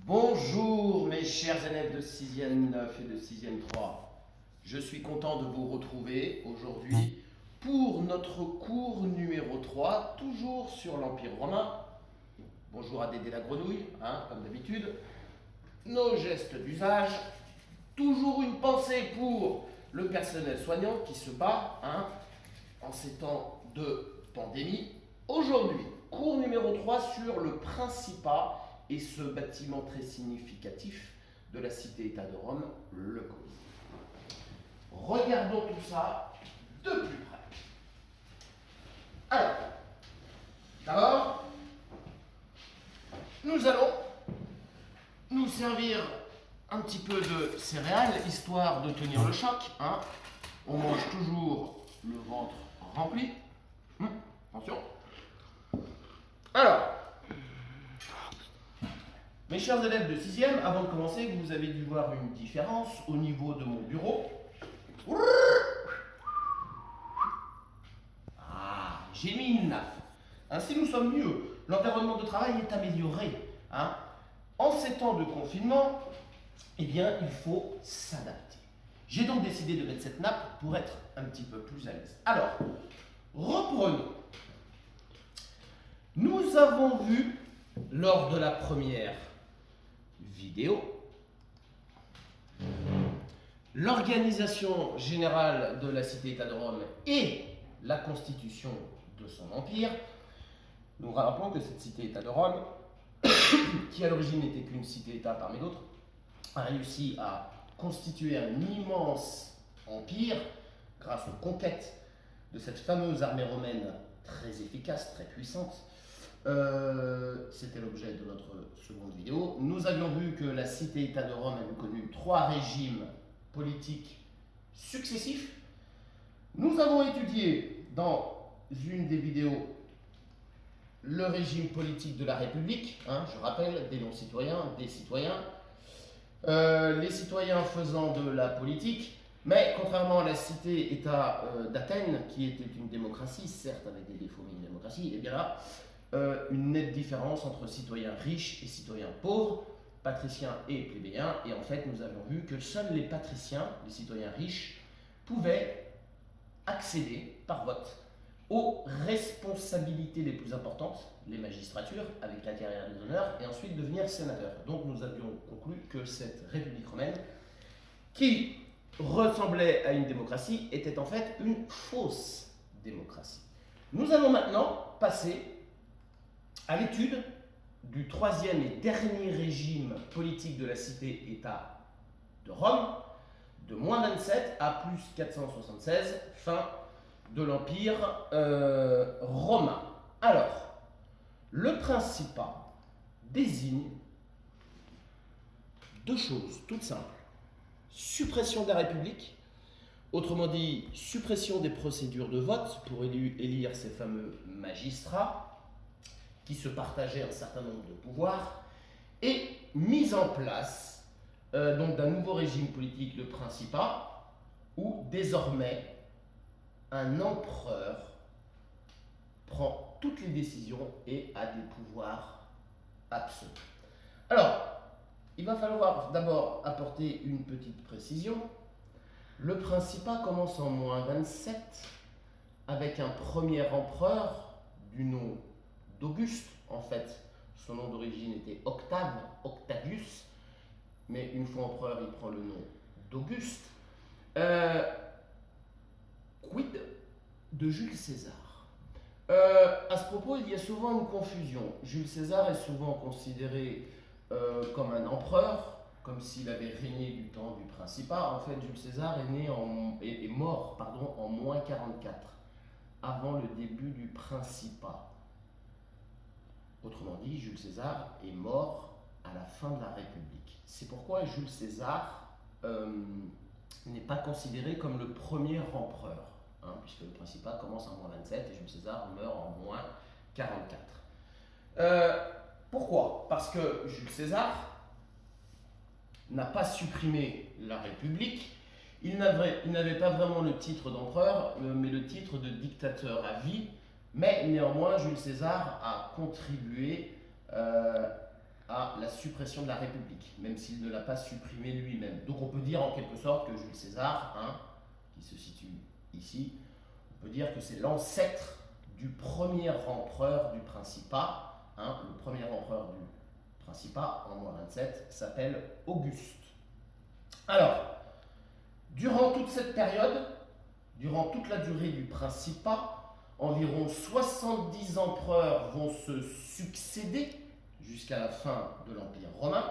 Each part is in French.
Bonjour mes chers élèves de 6e 9 et de 6e 3. Je suis content de vous retrouver aujourd'hui pour notre cours numéro 3, toujours sur l'Empire romain. Bonjour à Dédé la grenouille, comme d'habitude. Nos gestes d'usage. Toujours une pensée pour le personnel soignant qui se bat en ces temps de pandémie. Aujourd'hui, cours numéro 3 sur le Principat et ce bâtiment très significatif de la cité-État de Rome, le Colisée. Regardons tout ça de plus près. Alors, d'abord, nous allons nous servir un petit peu de céréales, histoire de tenir le choc. On mange toujours le ventre rempli. Attention. Alors, mes chers élèves de 6e, avant de commencer, vous avez dû voir une différence au niveau de mon bureau. J'ai mis une nappe. Ainsi, nous sommes mieux. L'environnement de travail est amélioré. En ces temps de confinement, eh bien, il faut s'adapter. J'ai donc décidé de mettre cette nappe pour être un petit peu plus à l'aise. Alors, reprenons. Nous avons vu, lors de la première vidéo, l'organisation générale de la cité-État de Rome et la constitution de son empire. Nous rappelons que cette cité-État de Rome, qui à l'origine n'était qu'une cité-État parmi d'autres, a réussi à constituer un immense empire grâce aux conquêtes de cette fameuse armée romaine très efficace, très puissante. C'était l'objet de notre seconde vidéo. Nous avions vu que la cité-État de Rome avait connu 3 régimes politiques successifs. Nous avons étudié dans une des vidéos le régime politique de la République. Je rappelle, des non-citoyens, des citoyens. Les citoyens faisant de la politique, mais contrairement à la cité-État d'Athènes, qui était une démocratie, certes avec des défauts, mais une démocratie, et bien là, une nette différence entre citoyens riches et citoyens pauvres, patriciens et plébéiens. Et en fait, nous avons vu que seuls les patriciens, les citoyens riches, pouvaient accéder par vote aux responsabilités les plus importantes, les magistratures, avec la carrière des honneurs, et ensuite devenir sénateur. Donc nous avions conclu que cette République romaine, qui ressemblait à une démocratie, était en fait une fausse démocratie. Nous allons maintenant passer à l'étude du 3e et dernier régime politique de la cité-État de Rome, de moins 27 à plus 476, fin de l'Empire romain. Alors, le Principat désigne 2 choses toutes simples. Suppression de la République, autrement dit, suppression des procédures de vote pour élire ces fameux magistrats qui se partageaient un certain nombre de pouvoirs, et mise en place donc d'un nouveau régime politique, le Principat, où désormais un empereur prend toutes les décisions et a des pouvoirs absolus. Alors, il va falloir d'abord apporter une petite précision. Le Principat commence en moins 27 avec un premier empereur du nom d'Auguste. En fait, son nom d'origine était Octavius, mais une fois empereur, il prend le nom d'Auguste. Quid de Jules César? À ce propos, il y a souvent une confusion. Jules César est souvent considéré comme un empereur, comme s'il avait régné du temps du Principat. En fait, Jules César est mort en moins 44, avant le début du Principat. Autrement dit, Jules César est mort à la fin de la République. C'est pourquoi Jules César n'est pas considéré comme le premier empereur, puisque le Principat commence en moins 27 et Jules César meurt en moins 44. Pourquoi? Parce que Jules César n'a pas supprimé la République. Il n'avait pas vraiment le titre d'empereur, mais le titre de dictateur à vie. Mais néanmoins, Jules César a contribué à la suppression de la République, même s'il ne l'a pas supprimée lui-même. Donc on peut dire en quelque sorte que Jules César, qui se situe ici, on peut dire que c'est l'ancêtre du premier empereur du Principat. Le premier empereur du Principat, en moins 27, s'appelle Auguste. Alors, durant toute cette période, durant toute la durée du Principat, environ 70 empereurs vont se succéder jusqu'à la fin de l'Empire romain,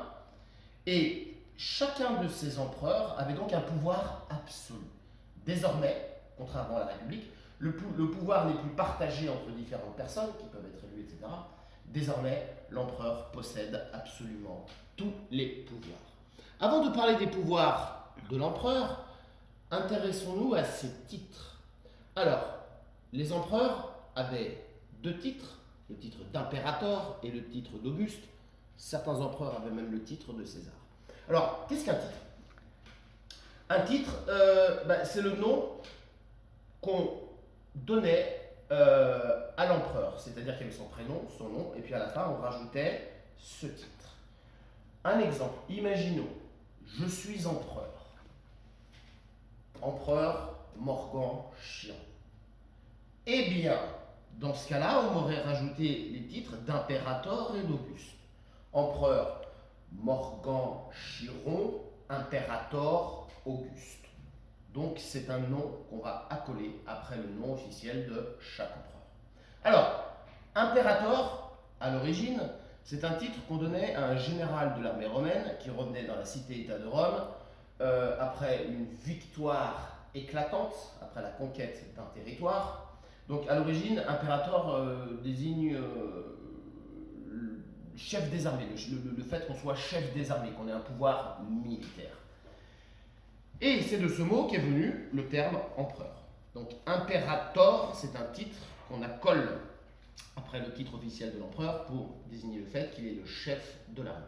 et chacun de ces empereurs avait donc un pouvoir absolu. Désormais, contrairement à la République, le pouvoir n'est plus partagé entre différentes personnes qui peuvent être élues, etc. Désormais, l'empereur possède absolument tous les pouvoirs. Avant de parler des pouvoirs de l'empereur, intéressons-nous à ses titres. Alors, les empereurs avaient deux titres, le titre d'impérator et le titre d'Auguste. Certains empereurs avaient même le titre de César. Alors, qu'est-ce qu'un titre? Un titre, c'est le nom qu'on donnait à l'empereur, c'est-à-dire qu'il y avait son prénom, son nom, et puis à la fin, on rajoutait ce titre. Un exemple, imaginons, je suis empereur. Empereur Morgan Chiron. Eh bien, dans ce cas-là, on m'aurait rajouté les titres d'impérator et d'Auguste. Empereur Morgan Chiron, impérator Auguste. Donc c'est un nom qu'on va accoler après le nom officiel de chaque empereur. Alors, impérator, à l'origine, c'est un titre qu'on donnait à un général de l'armée romaine qui revenait dans la cité-État de Rome après une victoire éclatante, après la conquête d'un territoire. Donc à l'origine, impérator désigne chef des armées, le fait qu'on soit chef des armées, qu'on ait un pouvoir militaire. Et c'est de ce mot qu'est venu le terme empereur. Donc impérator, c'est un titre qu'on accole après le titre officiel de l'empereur pour désigner le fait qu'il est le chef de l'armée.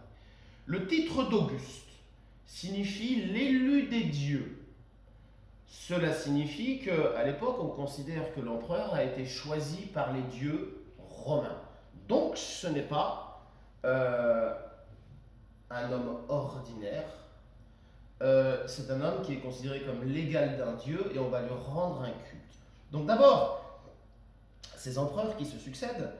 Le titre d'Auguste signifie l'élu des dieux. Cela signifie qu'à l'époque, on considère que l'empereur a été choisi par les dieux romains. Donc ce n'est pas un homme ordinaire, c'est un homme qui est considéré comme l'égal d'un dieu et on va lui rendre un culte. Donc d'abord, ces empereurs qui se succèdent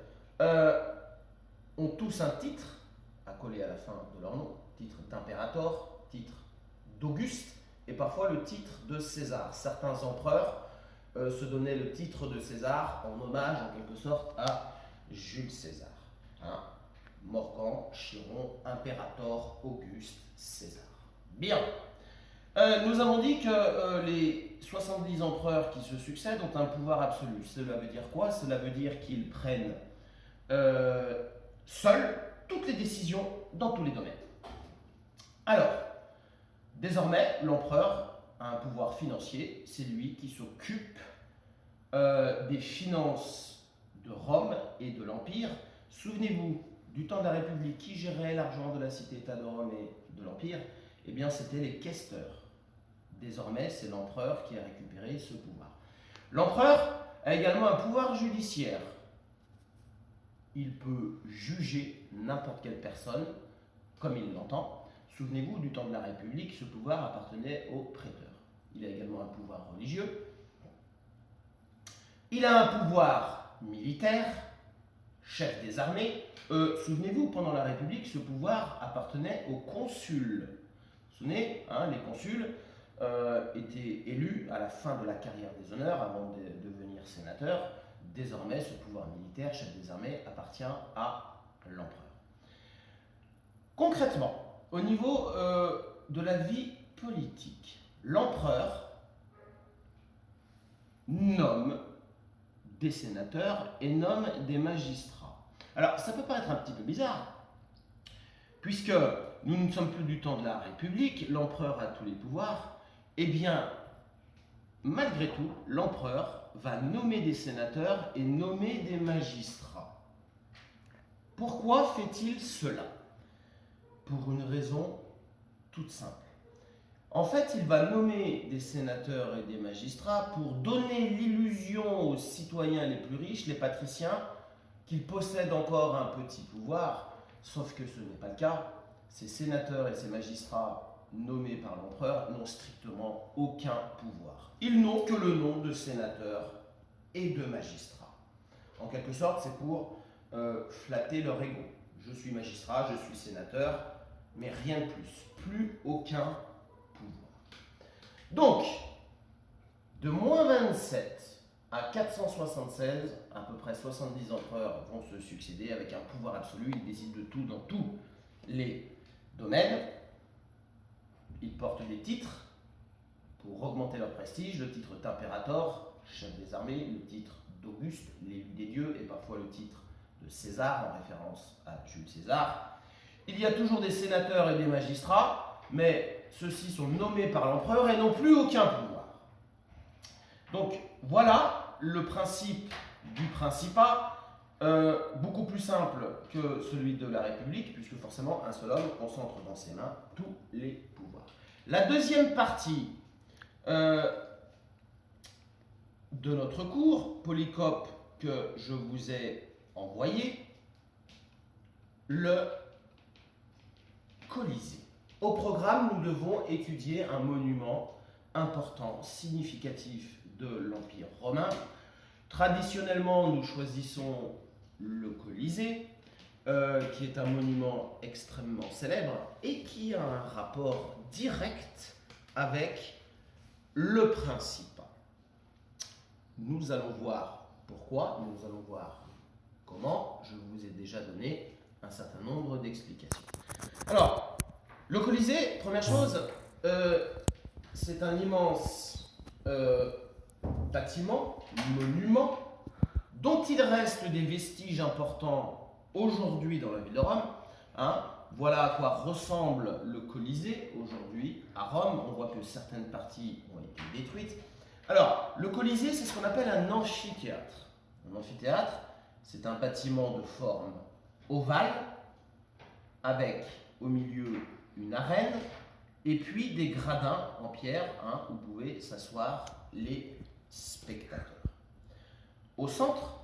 ont tous un titre accolé à la fin de leur nom, titre d'impérator, titre d'Auguste et parfois le titre de César. Certains empereurs se donnaient le titre de César en hommage en quelque sorte à Jules César. Morgan, Chiron, impérator, Auguste, César. Bien. Nous avons dit que les 70 empereurs qui se succèdent ont un pouvoir absolu. Cela veut dire quoi? Cela veut dire qu'ils prennent seuls toutes les décisions dans tous les domaines. Alors, désormais, l'empereur a un pouvoir financier. C'est lui qui s'occupe des finances de Rome et de l'Empire. Souvenez-vous, du temps de la République, qui gérait l'argent de la cité-État de Rome et de l'Empire? Eh bien, c'était les questeurs. Désormais, c'est l'empereur qui a récupéré ce pouvoir. L'empereur a également un pouvoir judiciaire. Il peut juger n'importe quelle personne comme il l'entend. Souvenez-vous, du temps de la République, ce pouvoir appartenait aux préteurs. Il a également un pouvoir religieux. Il a un pouvoir militaire, chef des armées. Souvenez-vous, pendant la République, ce pouvoir appartenait aux consuls. Vous vous souvenez, les consuls étaient élus à la fin de la carrière des honneurs avant de devenir sénateurs. Désormais, ce pouvoir militaire, chef des armées, appartient à l'empereur. Concrètement, au niveau de la vie politique, l'empereur nomme des sénateurs et nomme des magistrats. Alors, ça peut paraître un petit peu bizarre, puisque nous ne sommes plus du temps de la République, l'empereur a tous les pouvoirs. Eh bien, malgré tout, l'empereur va nommer des sénateurs et nommer des magistrats. Pourquoi fait-il cela? Pour une raison toute simple. En fait, il va nommer des sénateurs et des magistrats pour donner l'illusion aux citoyens les plus riches, les patriciens, qu'ils possèdent encore un petit pouvoir, Sauf que ce n'est pas le cas. Ces sénateurs et ces magistrats nommés par l'empereur n'ont strictement aucun pouvoir. Ils n'ont que le nom de sénateurs et de magistrats. En quelque sorte, c'est pour flatter leur ego. Je suis magistrat, je suis sénateur, mais rien de plus. Plus aucun pouvoir. Donc, de moins 27 à 476, à peu près 70 empereurs vont se succéder avec un pouvoir absolu. Ils décident de tout dans tous les domaines. Ils portent des titres pour augmenter leur prestige. Le titre d'impérator, chef des armées, le titre d'Auguste, l'élu des dieux, et parfois le titre de César, en référence à Jules César. Il y a toujours des sénateurs et des magistrats, mais ceux-ci sont nommés par l'empereur et n'ont plus aucun pouvoir. Donc voilà le principe du principat, beaucoup plus simple que celui de la République, puisque forcément un seul homme concentre dans ses mains tous les pouvoirs. La deuxième partie de notre cours, Polycope, que je vous ai envoyé, le Colisée. Au programme, nous devons étudier un monument important, significatif de l'Empire romain. Traditionnellement, nous choisissons le Colisée, qui est un monument extrêmement célèbre et qui a un rapport direct avec le Principat. Nous allons voir pourquoi, nous allons voir comment. Je vous ai déjà donné un certain nombre d'explications. Alors, le Colisée, première chose, c'est un immense bâtiment, monument, dont il reste des vestiges importants aujourd'hui dans la ville de Rome. Voilà à quoi ressemble le Colisée aujourd'hui à Rome. On voit que certaines parties ont été détruites. Alors, le Colisée, c'est ce qu'on appelle un amphithéâtre. Un amphithéâtre, c'est un bâtiment de forme ovale, avec au milieu une arène, et puis des gradins en pierre, où pouvaient s'asseoir les spectateurs. Au centre,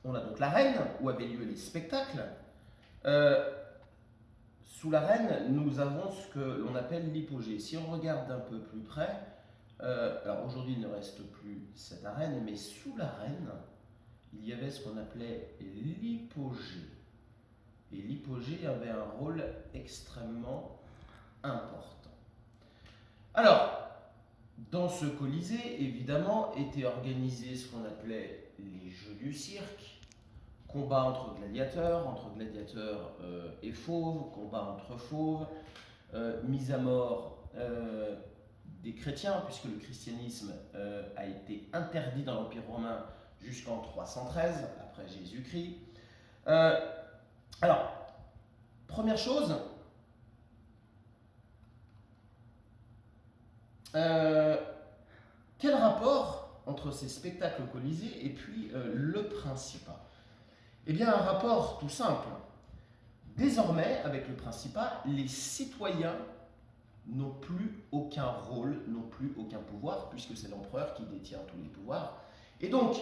on a donc l'arène où avaient lieu les spectacles. Sous l'arène, nous avons ce que l'on appelle l'hypogée. Si on regarde d'un peu plus près, alors aujourd'hui il ne reste plus cette arène, mais sous l'arène, il y avait ce qu'on appelait l'hypogée. Et l'hypogée avait un rôle extrêmement important. Alors, dans ce Colisée, évidemment, étaient organisés ce qu'on appelait les jeux du cirque, combat entre gladiateurs et fauves, combat entre fauves, mise à mort des chrétiens, puisque le christianisme a été interdit dans l'Empire romain jusqu'en 313, après Jésus-Christ. Alors, première chose, quel rapport entre ces spectacles au Colisée et puis le Principat? Eh bien, un rapport tout simple. Désormais, avec le Principat, les citoyens n'ont plus aucun rôle, n'ont plus aucun pouvoir, puisque c'est l'empereur qui détient tous les pouvoirs. Et donc,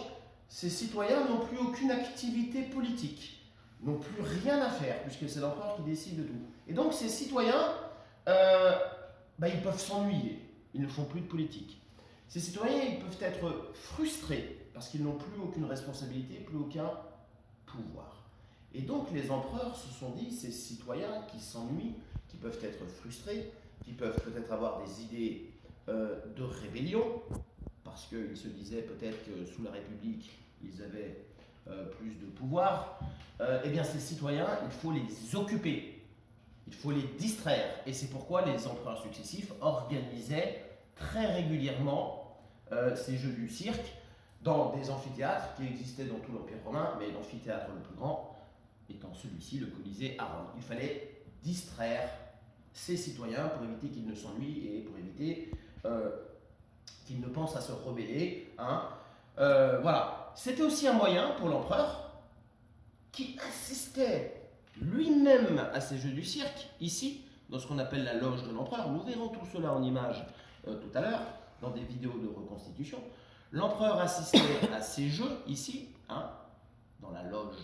ces citoyens n'ont plus aucune activité politique, n'ont plus rien à faire, puisque c'est l'empereur qui décide de tout. Et donc, ces citoyens, ils peuvent s'ennuyer, ils ne font plus de politique. Ces citoyens, ils peuvent être frustrés, parce qu'ils n'ont plus aucune responsabilité, plus aucun pouvoir. Et donc, les empereurs se sont dit, ces citoyens qui s'ennuient, qui peuvent être frustrés, qui peuvent peut-être avoir des idées de rébellion, parce qu'ils se disaient peut-être que sous la République, ils avaient plus de pouvoir, eh bien ces citoyens, il faut les occuper, il faut les distraire. Et c'est pourquoi les empereurs successifs organisaient très régulièrement ces jeux du cirque dans des amphithéâtres qui existaient dans tout l'Empire romain, mais l'amphithéâtre le plus grand étant celui-ci, le Colisée à Rome. Il fallait distraire ces citoyens pour éviter qu'ils ne s'ennuient et pour éviter qu'ils ne pensent à se rebeller. Voilà. C'était aussi un moyen pour l'empereur qui assistait lui-même à ces jeux du cirque, ici, dans ce qu'on appelle la loge de l'empereur. Nous verrons tout cela en images tout à l'heure, dans des vidéos de reconstitution. L'empereur assistait à ces jeux, ici, dans la loge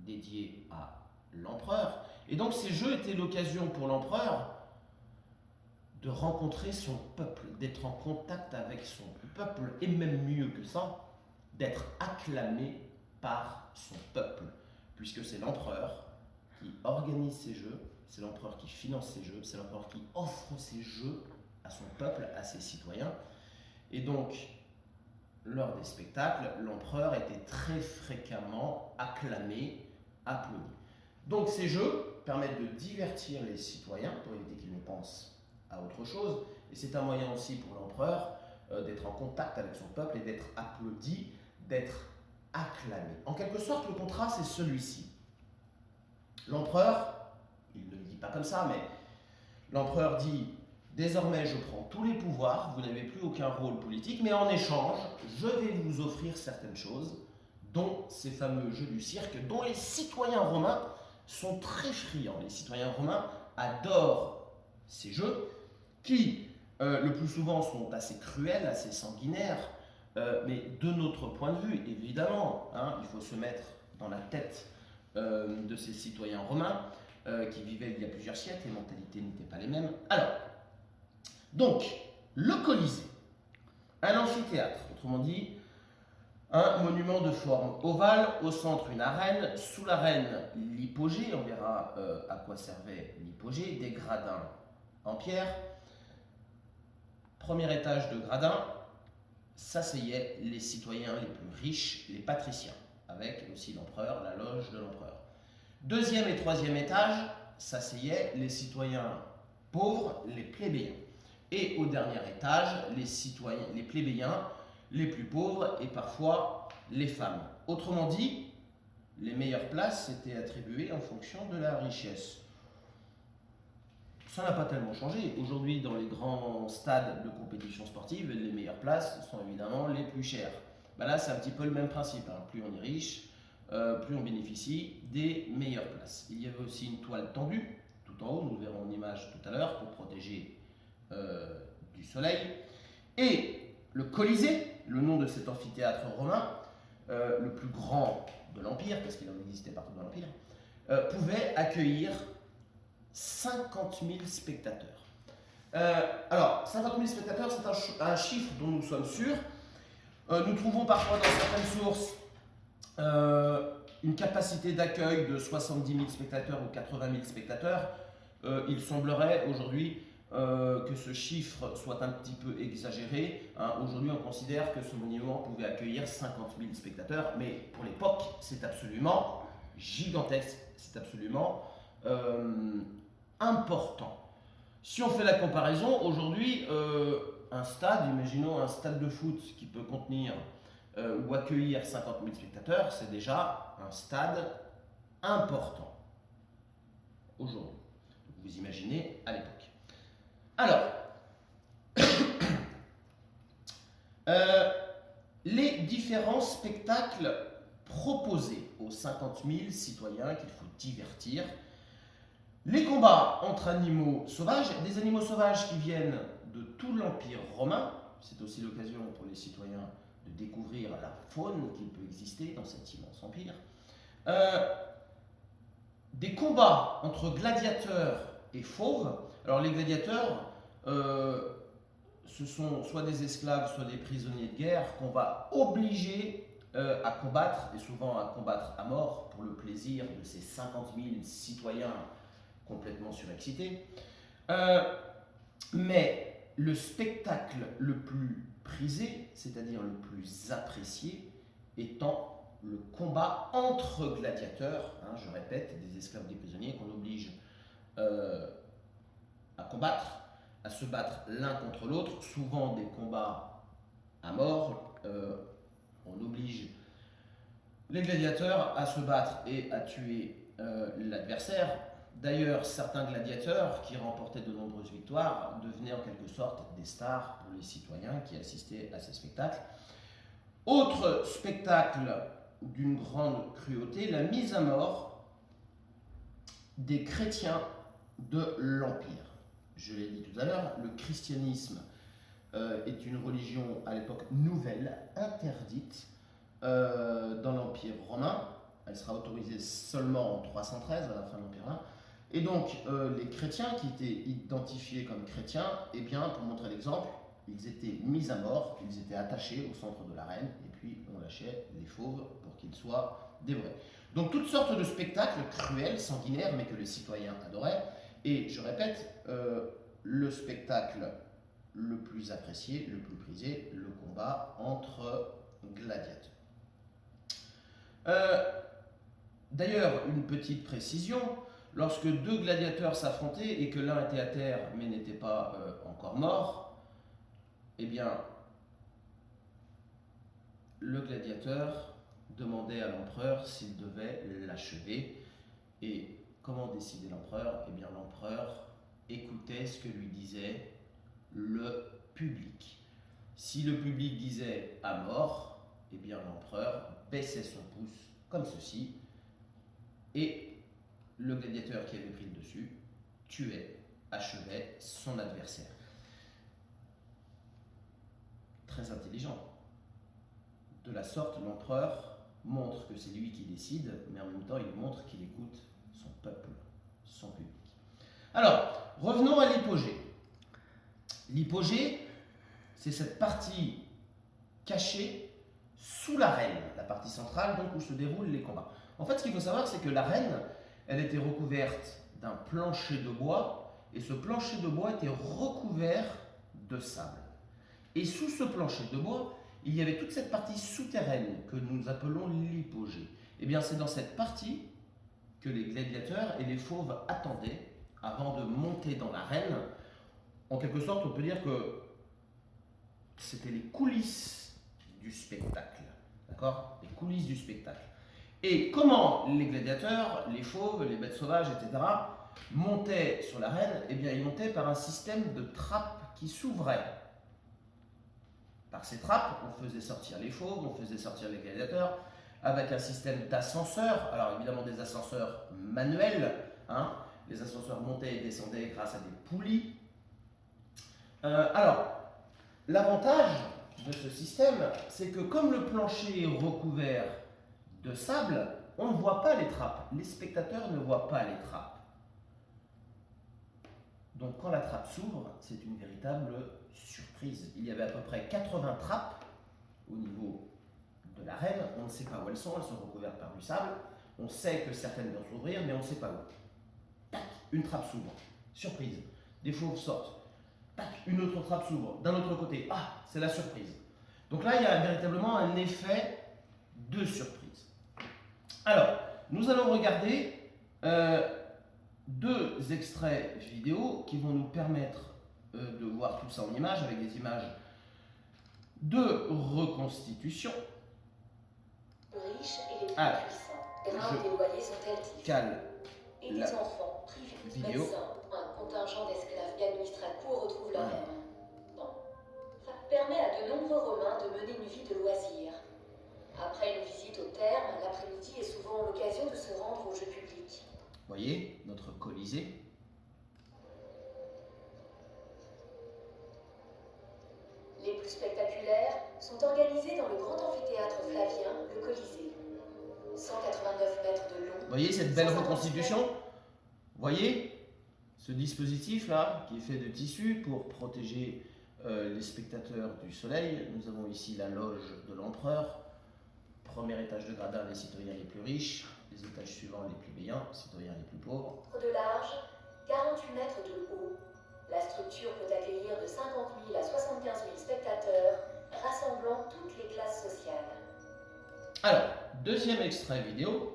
dédiés à l'empereur. Et donc ces jeux étaient l'occasion pour l'empereur de rencontrer son peuple, d'être en contact avec son peuple, et même mieux que ça, d'être acclamé par son peuple, puisque c'est l'empereur qui organise ces jeux, c'est l'empereur qui finance ces jeux, c'est l'empereur qui offre ces jeux à son peuple, à ses citoyens. Et donc, lors des spectacles, l'empereur était très fréquemment acclamé, applaudi. Donc ces jeux permettent de divertir les citoyens pour éviter qu'ils ne pensent à autre chose, et c'est un moyen aussi pour l'empereur d'être en contact avec son peuple et d'être applaudi, d'être acclamé. En quelque sorte, le contrat, c'est celui-ci. L'empereur, il ne le dit pas comme ça, mais l'empereur dit « Désormais, je prends tous les pouvoirs, vous n'avez plus aucun rôle politique, mais en échange, je vais vous offrir certaines choses, dont ces fameux jeux du cirque, dont les citoyens romains sont très friands. Les citoyens romains adorent ces jeux, qui, le plus souvent, sont assez cruels, assez sanguinaires, mais de notre point de vue, évidemment, hein, il faut se mettre dans la tête de ces citoyens romains qui vivaient il y a plusieurs siècles, les mentalités n'étaient pas les mêmes. Alors, donc, le Colisée, un amphithéâtre, autrement dit, un monument de forme ovale, au centre une arène, sous l'arène l'hypogée, on verra à quoi servait l'hypogée, des gradins en pierre. Premier étage de gradins, s'asseyaient les citoyens les plus riches, les patriciens, avec aussi l'empereur, la loge de l'empereur. Deuxième et troisième étage, s'asseyaient les citoyens pauvres, les plébéiens. Et au dernier étage, les plébéiens, les plus pauvres et parfois les femmes. Autrement dit, les meilleures places étaient attribuées en fonction de la richesse. Ça n'a pas tellement changé. Aujourd'hui, dans les grands stades de compétition sportive, les meilleures places sont évidemment les plus chères. Ben là, c'est un petit peu le même principe. Hein. Plus on est riche, plus on bénéficie des meilleures places. Il y avait aussi une toile tendue, tout en haut, nous le verrons en image tout à l'heure, pour protéger du soleil. Et le Colisée, le nom de cet amphithéâtre romain, le plus grand de l'Empire, parce qu'il en existait partout dans l'Empire, pouvait accueillir 50 000 spectateurs. Alors, 50 000 spectateurs, c'est un chiffre dont nous sommes sûrs. Nous trouvons parfois dans certaines sources une capacité d'accueil de 70 000 spectateurs ou 80 000 spectateurs. Il semblerait aujourd'hui que ce chiffre soit un petit peu exagéré. Hein. Aujourd'hui, on considère que ce monument pouvait accueillir 50 000 spectateurs, mais pour l'époque, c'est absolument gigantesque, c'est absolument important. Si on fait la comparaison, aujourd'hui, un stade, imaginons un stade de foot qui peut contenir ou accueillir 50 000 spectateurs, c'est déjà un stade important aujourd'hui. Vous imaginez à l'époque. Alors, les différents spectacles proposés aux 50 000 citoyens qu'il faut divertir. Les combats entre animaux sauvages, des animaux sauvages qui viennent de tout l'Empire romain, c'est aussi l'occasion pour les citoyens de découvrir la faune qui peut exister dans cet immense empire. Des combats entre gladiateurs et fauves. Alors les gladiateurs, ce sont soit des esclaves, soit des prisonniers de guerre qu'on va obliger à combattre, et souvent à combattre à mort pour le plaisir de ces 50 000 citoyens complètement surexcités. Mais le spectacle le plus prisé, c'est-à-dire le plus apprécié, étant le combat entre gladiateurs, hein, je répète, des esclaves, des prisonniers qu'on oblige à combattre, à se battre l'un contre l'autre, souvent des combats à mort. On oblige les gladiateurs à se battre et à tuer l'adversaire. D'ailleurs, certains gladiateurs qui remportaient de nombreuses victoires devenaient en quelque sorte des stars pour les citoyens qui assistaient à ces spectacles. Autre spectacle d'une grande cruauté, la mise à mort des chrétiens de l'Empire. Je l'ai dit tout à l'heure, le christianisme est une religion à l'époque nouvelle, interdite dans l'Empire romain. elle sera autorisée seulement en 313, à la fin de l'Empire là. Et donc, les chrétiens qui étaient identifiés comme chrétiens, eh bien, pour montrer l'exemple, ils étaient mis à mort, ils étaient attachés au centre de l'arène, et puis on lâchait les fauves pour qu'ils soient dévorés. Donc, toutes sortes de spectacles cruels, sanguinaires, mais que les citoyens adoraient. Et je répète, le spectacle le plus apprécié, le plus prisé, le combat entre gladiateurs. D'ailleurs, une petite précision, lorsque deux gladiateurs s'affrontaient et que l'un était à terre mais n'était pas encore mort, eh bien, le gladiateur demandait à l'empereur s'il devait l'achever. Et comment décidait l'empereur? Eh bien, l'empereur écoutait ce que lui disait le public. Si le public disait à mort, eh bien, l'empereur baissait son pouce comme ceci, et le gladiateur qui avait pris le dessus tuait, achevait son adversaire. Très intelligent. De la sorte, l'empereur montre que c'est lui qui décide, mais en même temps, il montre qu'il écoute son peuple, son public. Alors, revenons à l'hypogée. L'hypogée, c'est cette partie cachée sous l'arène, la partie centrale, donc où se déroulent les combats. En fait, ce qu'il faut savoir, c'est que l'arène, elle était recouverte d'un plancher de bois, et ce plancher de bois était recouvert de sable. Et sous ce plancher de bois, il y avait toute cette partie souterraine que nous appelons l'hypogée. Et bien, c'est dans cette partie que les gladiateurs et les fauves attendaient avant de monter dans l'arène. En quelque sorte, on peut dire que c'était les coulisses du spectacle. D'accord? Les coulisses du spectacle. Et comment les gladiateurs, les fauves, les bêtes sauvages, etc., montaient sur l'arène? Eh bien, ils montaient par un système de trappes qui s'ouvraient. Par ces trappes, on faisait sortir les fauves, on faisait sortir les gladiateurs, avec un système d'ascenseurs. Alors, évidemment, des ascenseurs manuels. Hein. Les ascenseurs montaient et descendaient grâce à des poulies. Alors, l'avantage de ce système, c'est que comme le plancher est recouvert de sable, on ne voit pas les trappes. Les spectateurs ne voient pas les trappes. Donc quand la trappe s'ouvre, c'est une véritable surprise. Il y avait à peu près 80 trappes au niveau de l'arène. On ne sait pas où elles sont recouvertes par du sable. On sait que certaines vont s'ouvrir, mais on ne sait pas où. Tac, une trappe s'ouvre. Surprise. Des fauves sortent. Tac, une autre trappe s'ouvre. D'un autre côté, ah, c'est la surprise. Donc là, il y a véritablement un effet de surprise. Alors, nous allons regarder deux extraits vidéo qui vont nous permettre de voir tout ça en images, avec des images de reconstitution. Riches et les plus puissants, grimpe des loyers sont altifs. Cale et des enfants privés de vidéo. médecins, un contingent d'esclaves et administrateurs retrouvent leur air. Bon. Ça permet à de nombreux Romains de mener une vie de loisirs. Après une visite au terme, l'après-midi est souvent l'occasion de se rendre aux jeux publics. Voyez, notre Colisée. Les plus spectaculaires sont organisés dans le grand amphithéâtre flavien, le Colisée. 189 mètres de long. Voyez cette belle reconstitution? Voyez ce dispositif-là qui est fait de tissu pour protéger les spectateurs du soleil. Nous avons ici la loge de l'empereur. Premier étage de gradin, les citoyens les plus riches. Les étages suivants, les plébéiens, les citoyens les plus pauvres. De large, 48 mètres de haut. La structure peut accueillir de 50 000 à 75 000 spectateurs, rassemblant toutes les classes sociales. Alors, deuxième extrait vidéo.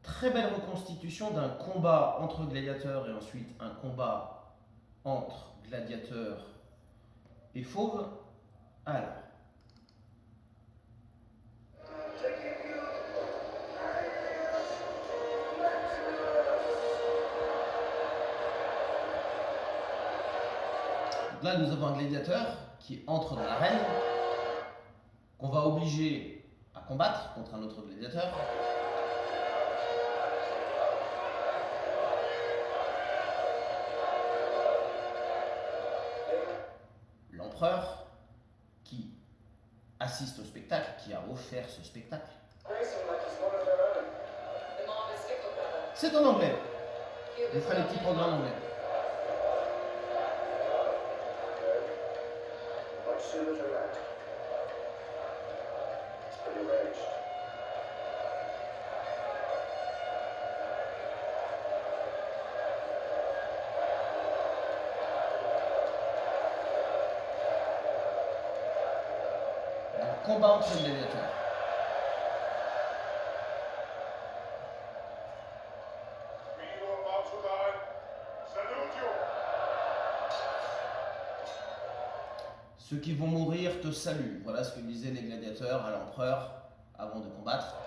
Très belle reconstitution d'un combat entre gladiateurs et ensuite un combat entre gladiateurs et fauves. Alors. Donc là, nous avons un gladiateur qui entre dans l'arène, qu'on va obliger à combattre contre un autre gladiateur. L'empereur qui assiste au spectacle, qui a offert ce spectacle. C'est en anglais. Je ferai les petits programmes en anglais. Combat entre les gladiateurs. Ceux qui vont mourir te saluent. Voilà ce que disaient les gladiateurs à l'empereur avant de combattre.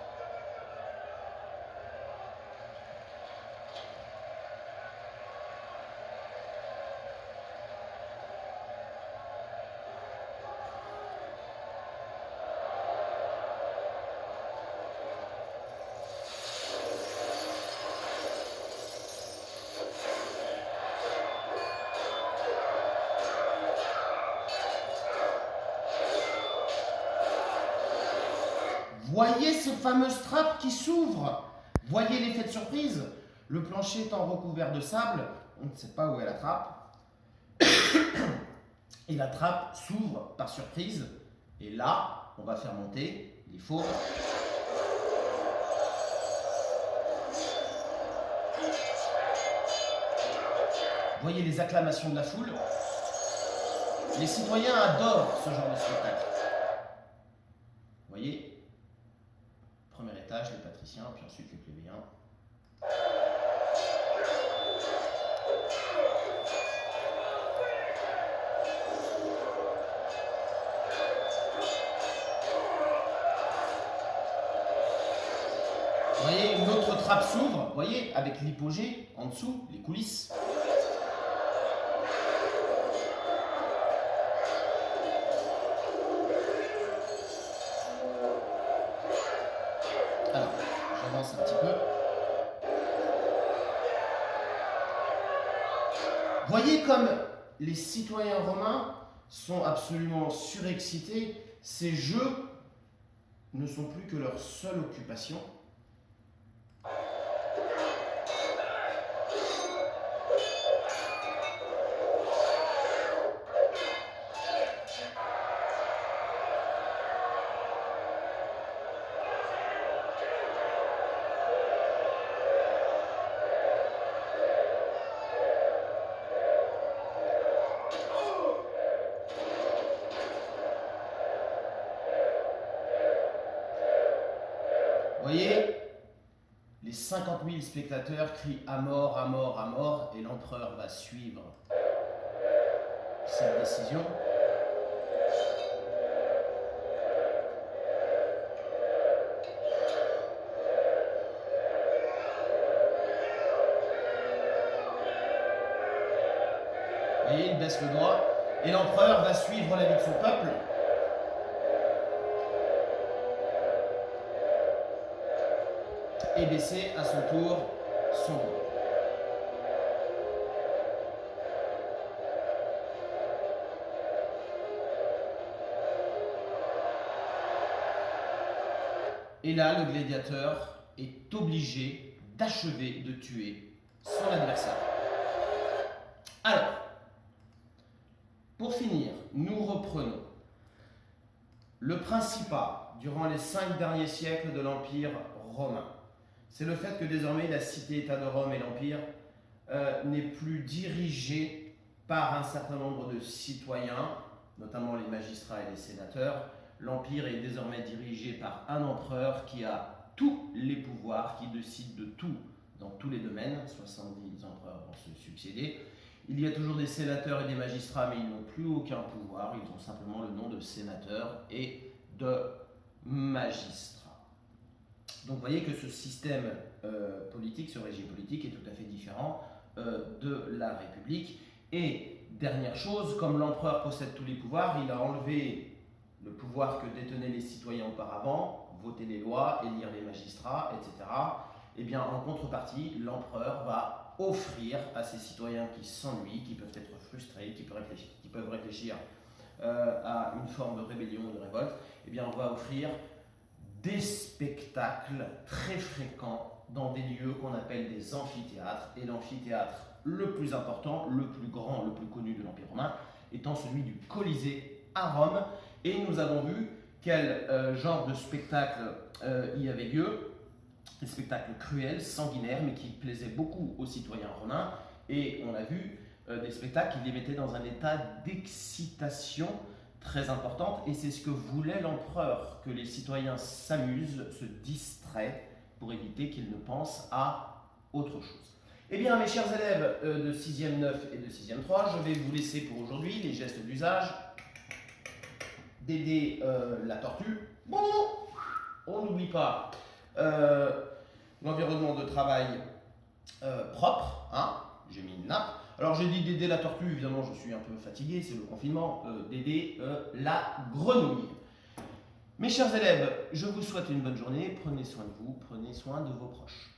Voyez ce fameux strap qui s'ouvre. Voyez l'effet de surprise. Le plancher étant recouvert de sable, on ne sait pas où est la trappe. Et la trappe s'ouvre par surprise. Et là, on va faire monter les fauves. Voyez les acclamations de la foule. Les citoyens adorent ce genre de spectacle. Voyez, premier étage, les patriciens, puis ensuite les plébéiens. Vous voyez, une autre trappe s'ouvre, vous voyez, avec l'hypogée en dessous, les coulisses. Alors, j'avance un petit peu. Voyez comme les citoyens romains sont absolument surexcités. Ces jeux ne sont plus que leur seule occupation. Vous voyez, les 50 000 spectateurs crient à mort, à mort, à mort, et l'empereur va suivre cette décision. Vous voyez, il baisse le doigt, et l'empereur va suivre l'avis de son peuple. Et baisser à son tour son doigt. Et là, le gladiateur est obligé d'achever de tuer son adversaire. Alors, pour finir, nous reprenons le principat durant les 5 derniers siècles de l'Empire romain. C'est le fait que désormais la cité-État de Rome et l'Empire n'est plus dirigé par un certain nombre de citoyens, notamment les magistrats et les sénateurs. L'Empire est désormais dirigé par un empereur qui a tous les pouvoirs, qui décide de tout dans tous les domaines. 70 empereurs vont se succéder. Il y a toujours des sénateurs et des magistrats, mais ils n'ont plus aucun pouvoir. Ils ont simplement le nom de sénateurs et de magistrats. Donc vous voyez que ce système politique, ce régime politique est tout à fait différent de la République. Et dernière chose, comme l'empereur possède tous les pouvoirs, il a enlevé le pouvoir que détenaient les citoyens auparavant, voter les lois, élire les magistrats, etc. Et bien en contrepartie, l'empereur va offrir à ces citoyens qui s'ennuient, qui peuvent être frustrés, qui peuvent réfléchir à une forme de rébellion, de révolte, eh bien on va offrir des spectacles très fréquents dans des lieux qu'on appelle des amphithéâtres. Et l'amphithéâtre le plus important, le plus grand, le plus connu de l'Empire romain, étant celui du Colisée à Rome. Et nous avons vu quel genre de spectacle il y avait lieu. Des spectacles cruels, sanguinaires, mais qui plaisaient beaucoup aux citoyens romains. Et on a vu des spectacles qui les mettaient dans un état d'excitation très importante. Et c'est ce que voulait l'empereur, que les citoyens s'amusent, se distraient, pour éviter qu'ils ne pensent à autre chose. Eh bien, mes chers élèves de 6e 9 et de 6e 3, je vais vous laisser pour aujourd'hui les gestes d'usage. D'aider la tortue. Bon, on n'oublie pas l'environnement de travail propre, hein, j'ai mis une nappe. Alors j'ai dit d'aider la tortue, évidemment je suis un peu fatigué, c'est le confinement, d'aider la grenouille. Mes chers élèves, je vous souhaite une bonne journée, prenez soin de vous, prenez soin de vos proches.